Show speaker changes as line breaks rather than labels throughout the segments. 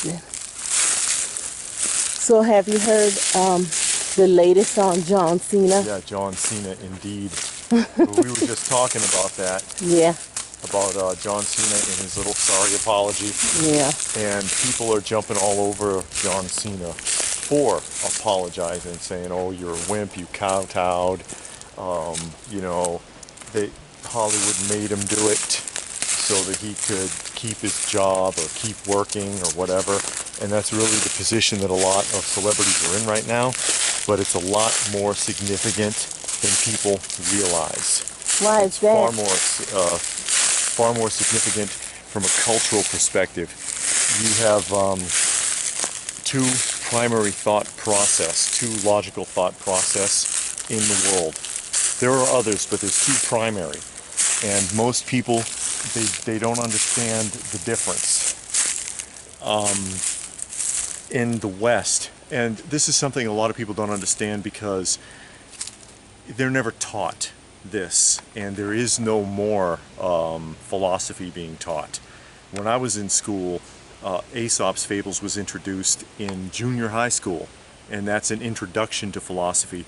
amazing. So have you heard the latest on John Cena?
Yeah, John Cena, indeed. We were just talking about that.
Yeah.
About John Cena and his little sorry apology.
Yeah.
And people are jumping all over John Cena for apologizing, saying, "Oh, you're a wimp, you kowtowed." You know, Hollywood made him do it so that he could keep his job or keep working or whatever. And that's really the position that a lot of celebrities are in right now. But it's a lot more significant than people realize.
Why is that?
Far more significant from a cultural perspective. You have two primary thought process, two logical thought process in the world. There are others, but there's two primary. And most people, they don't understand the difference. In the West, and this is something a lot of people don't understand because they're never taught this, and there is no more philosophy being taught. When I was in school, Aesop's Fables was introduced in junior high school, and that's an introduction to philosophy.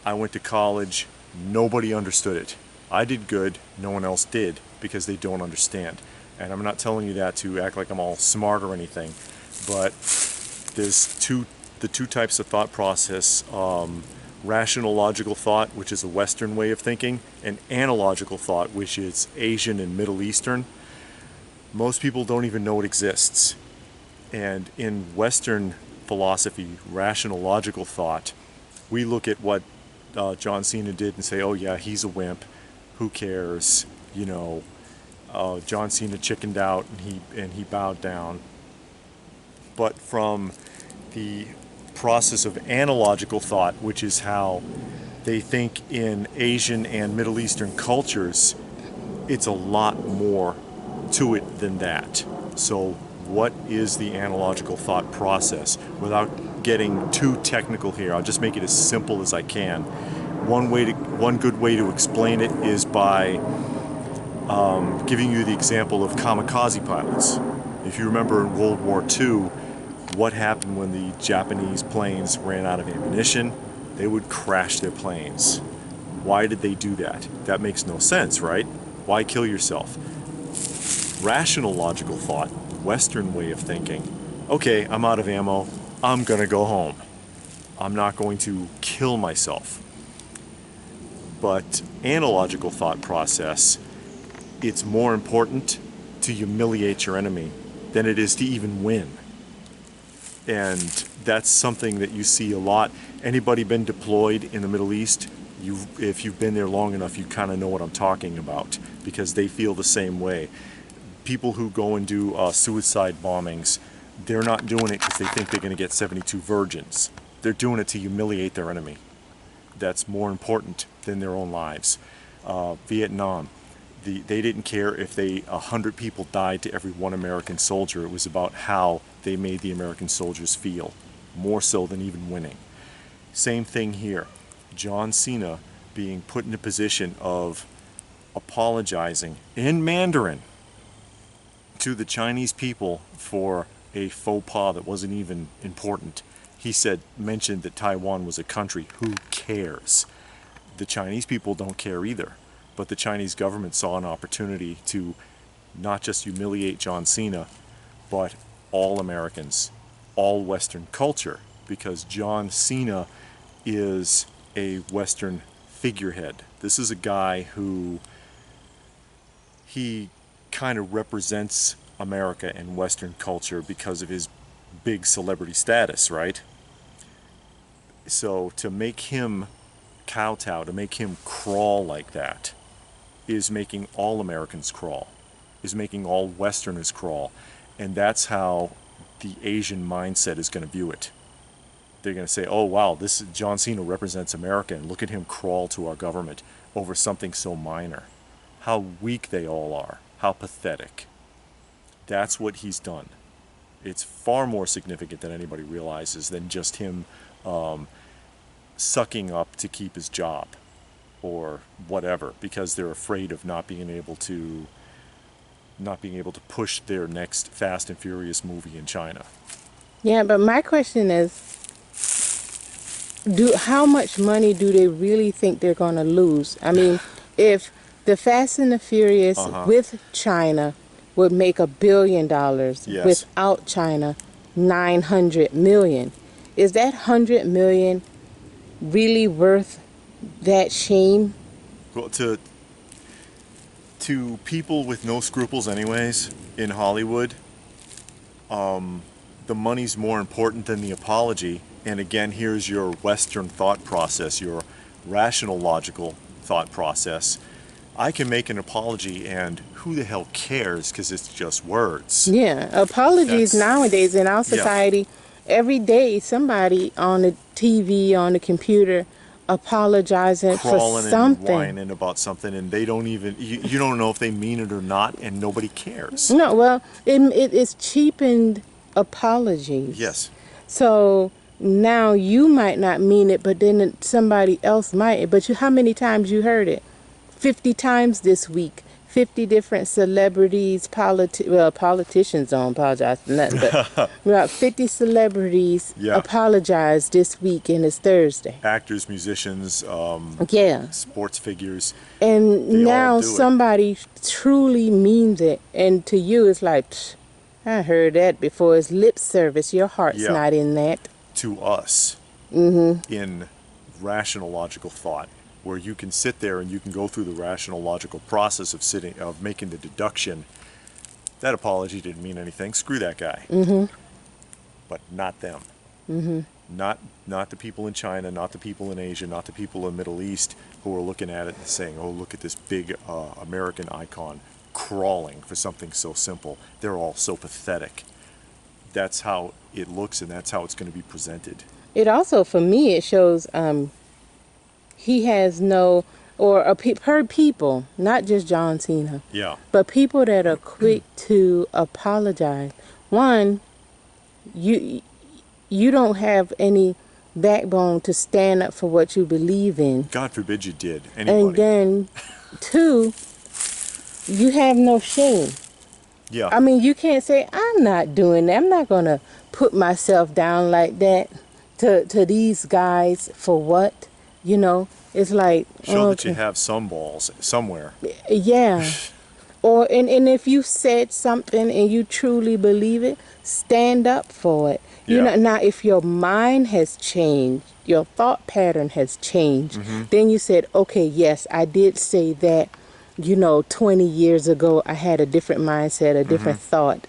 I went to college, nobody understood it. I did good, no one else did, because they don't understand. And I'm not telling you that to act like I'm all smart or anything, but there's the two types of thought process. Rational logical thought, which is a Western way of thinking, and analogical thought, which is Asian and Middle Eastern. Most people don't even know it exists. And in Western philosophy, rational logical thought, we look at what John Cena did and say, "Oh yeah, he's a wimp. Who cares? You know, John Cena chickened out and he bowed down." But from the process of analogical thought, which is how they think in Asian and Middle Eastern cultures, it's a lot more to it than that. So what is the analogical thought process? Without getting too technical here, I'll just make it as simple as I can. One good way to explain it is by giving you the example of kamikaze pilots. If you remember in World War II, what happened when the Japanese planes ran out of ammunition? They would crash their planes. Why did they do that? That makes no sense, right? Why kill yourself? Rational logical thought, Western way of thinking. Okay, I'm out of ammo. I'm gonna go home. I'm not going to kill myself. But analogical thought process, it's more important to humiliate your enemy than it is to even win. And that's something that you see a lot. Anybody been deployed in the Middle East? If you've been there long enough, you kind of know what I'm talking about, because they feel the same way. People who go and do suicide bombings, they're not doing it because they think they're going to get 72 virgins. They're doing it to humiliate their enemy. That's more important than their own lives. Vietnam, they didn't care if 100 people died to every one American soldier. It was about how they made the American soldiers feel, more so than even winning. Same thing here. John Cena being put in a position of apologizing in Mandarin to the Chinese people for a faux pas that wasn't even important. He mentioned that Taiwan was a country. Who cares? The Chinese people don't care either. But the Chinese government saw an opportunity to not just humiliate John Cena, but all Americans, all Western culture, because John Cena is a Western figurehead. This is a guy who, he kind of represents America and Western culture because of his big celebrity status, right? So to make him kowtow, to make him crawl like that, is making all Americans crawl, is making all Westerners crawl. And that's how the Asian mindset is going to view it. They're going to say, "Oh wow, this John Cena represents America, and look at him crawl to our government over something so minor. How weak they all are, how pathetic." That's what he's done. It's far more significant than anybody realizes than just him sucking up to keep his job or whatever, because they're afraid of not being able to not being able to push their next Fast and Furious movie in China.
Yeah, but my question is, how much money do they really think they're going to lose? I mean, if the Fast and the Furious with China would make $1 billion,
Yes.
without China, 900 million. Is that 100 million really worth that shame?
Well, to people with no scruples anyways in Hollywood, the money's more important than the apology. And again, here's your Western thought process, your rational, logical thought process. I can make an apology and who the hell cares, because it's just words.
Yeah, apologies nowadays in our society, every day somebody on the TV, on the computer, apologizing
Crawling
for something.
And whining about something, and they don't even, you don't know if they mean it or not, and nobody cares.
No, well, it's cheapened apologies.
Yes.
So now you might not mean it, but then somebody else might. But how many times you heard it? 50 times this week. 50 different celebrities, politicians don't apologize for nothing, but about 50 celebrities apologized this week, and it's Thursday.
Actors, musicians, sports figures.
And now somebody truly means it, and to you it's like, I heard that before. It's lip service. Your heart's not in that.
To us, in rational, logical thought, where you can sit there and you can go through the rational, logical process of making the deduction, that apology didn't mean anything. Screw that guy. But not them. Not the people in China, not the people in Asia, not the people in the Middle East who are looking at it and saying, oh, look at this big American icon crawling for something so simple. They're all so pathetic. That's how it looks, and that's how it's going to be presented.
It also, for me, it shows he has no, or per people, not just John Cena, but people that are quick to apologize. One, you don't have any backbone to stand up for what you believe in.
God forbid you did. Anybody.
And then, two, you have no shame.
Yeah.
I mean, you can't say, I'm not doing that. I'm not going to put myself down like that to these guys for what? You know, it's like...
Show that you have some balls somewhere.
Yeah. And if you said something and you truly believe it, stand up for it. You know, now if your mind has changed, your thought pattern has changed, then you said, okay, yes, I did say that, 20 years ago, I had a different mindset, a different thought.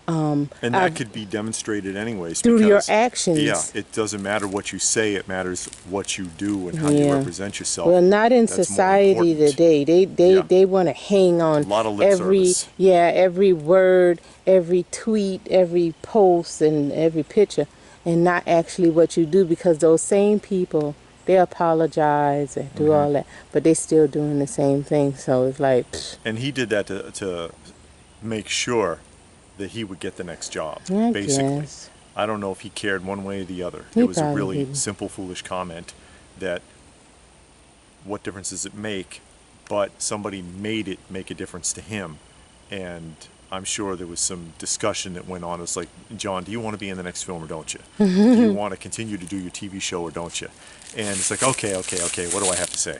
And that could be demonstrated anyways.
Through your actions.
Yeah, it doesn't matter what you say, it matters what you do and how you represent yourself.
Well, not in society today. They want to hang on
a lot of lip service.
Every word, every tweet, every post, and every picture, and not actually what you do, because those same people, they apologize and do all that, but they still doing the same thing. So it's like...
And he did that to make sure that he would get the next job,
I
basically.
guess.
I don't know if he cared one way or the other.
He
It was a
probably
really
didn't.
simple, foolish comment that what difference does it make? But somebody made it make a difference to him. And I'm sure there was some discussion that went on. It's like, John, do you want to be in the next film or don't you? Do you want to continue to do your TV show or don't you? And it's like, okay, what do I have to say?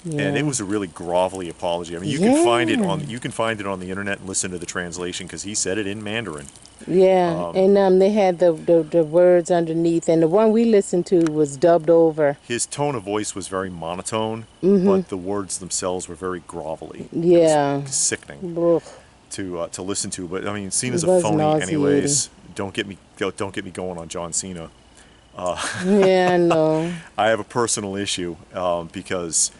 Yeah.
And it was a really grovelly apology. I mean, you can find it on the internet and listen to the translation, because he said it in Mandarin.
Yeah, and they had the words underneath, and the one we listened to was dubbed over.
His tone of voice was very monotone, but the words themselves were very grovelly.
Yeah,
it was sickening
Ugh.
to listen to. But I mean, Cena's
It
a
was
phony,
nauseating.
anyways. Don't get me going on John Cena.
Yeah, I know.
I have a personal issue because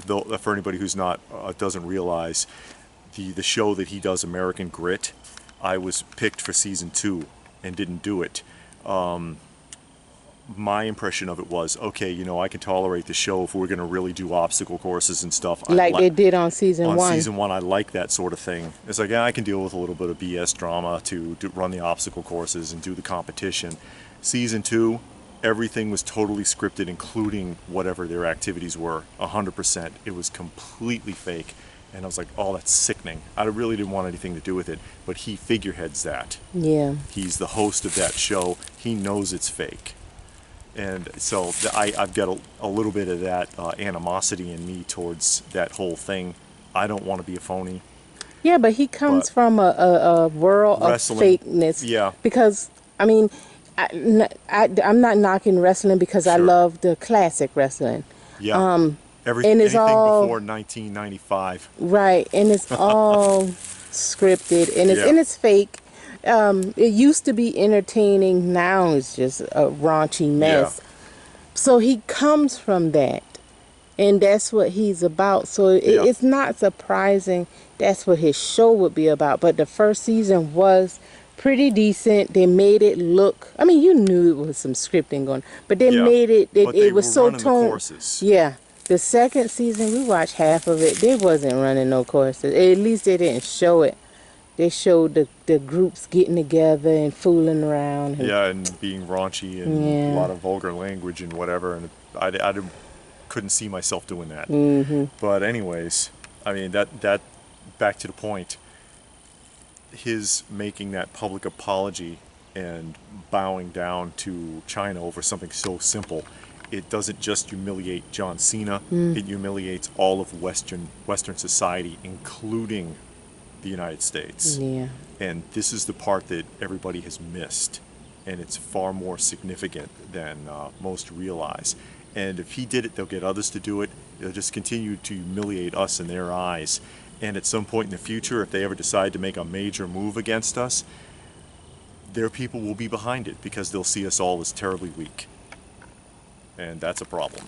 for anybody who's not doesn't realize the show that he does, American Grit, I was picked for season 2 and didn't do it. My impression of it was, okay, I can tolerate the show if we're going to really do obstacle courses and stuff.
Like they did on season 1.
On season 1, I like that sort of thing. It's like, I can deal with a little bit of BS drama to run the obstacle courses and do the competition. Season 2, everything was totally scripted, including whatever their activities were, 100%. It was completely fake. And I was like, oh, that's sickening. I really didn't want anything to do with it. But he figureheads that.
Yeah.
He's the host of that show. He knows it's fake. And so I've got a little bit of that animosity in me towards that whole thing. I don't want to be a phony.
Yeah, but he comes from a world
Wrestling,
of fakeness.
yeah.
Because, I mean, I'm not knocking wrestling because I
Sure.
love the classic wrestling.
Yeah.
And it's
Anything
all
before 1995.
right, and it's all scripted, and
Yeah.
it's fake. It used to be entertaining. Now it's just a raunchy mess. So he comes from that, and that's what he's about. So
Yeah.
it's not surprising that's what his show would be about. But the first season was pretty decent. They made it look. I mean, you knew it was some scripting going, but they
Yeah.
made it.
But they
It was
were
so
running the
toned.
courses.
Yeah. The second season, we watched half of it. They wasn't running no courses. At least they didn't show it. They showed the groups getting together and fooling around.
Yeah, and being raunchy and
Yeah.
a lot of vulgar language and whatever. And couldn't see myself doing that. But anyways, I mean, that back to the point. His making that public apology and bowing down to China over something so simple, it doesn't just humiliate John Cena, it humiliates all of Western society, including the United States.
Yeah.
And this is the part that everybody has missed, and it's far more significant than most realize. And if he did it, they'll get others to do it. They'll just continue to humiliate us in their eyes. And at some point in the future, if they ever decide to make a major move against us, their people will be behind it because they'll see us all as terribly weak. And that's a problem.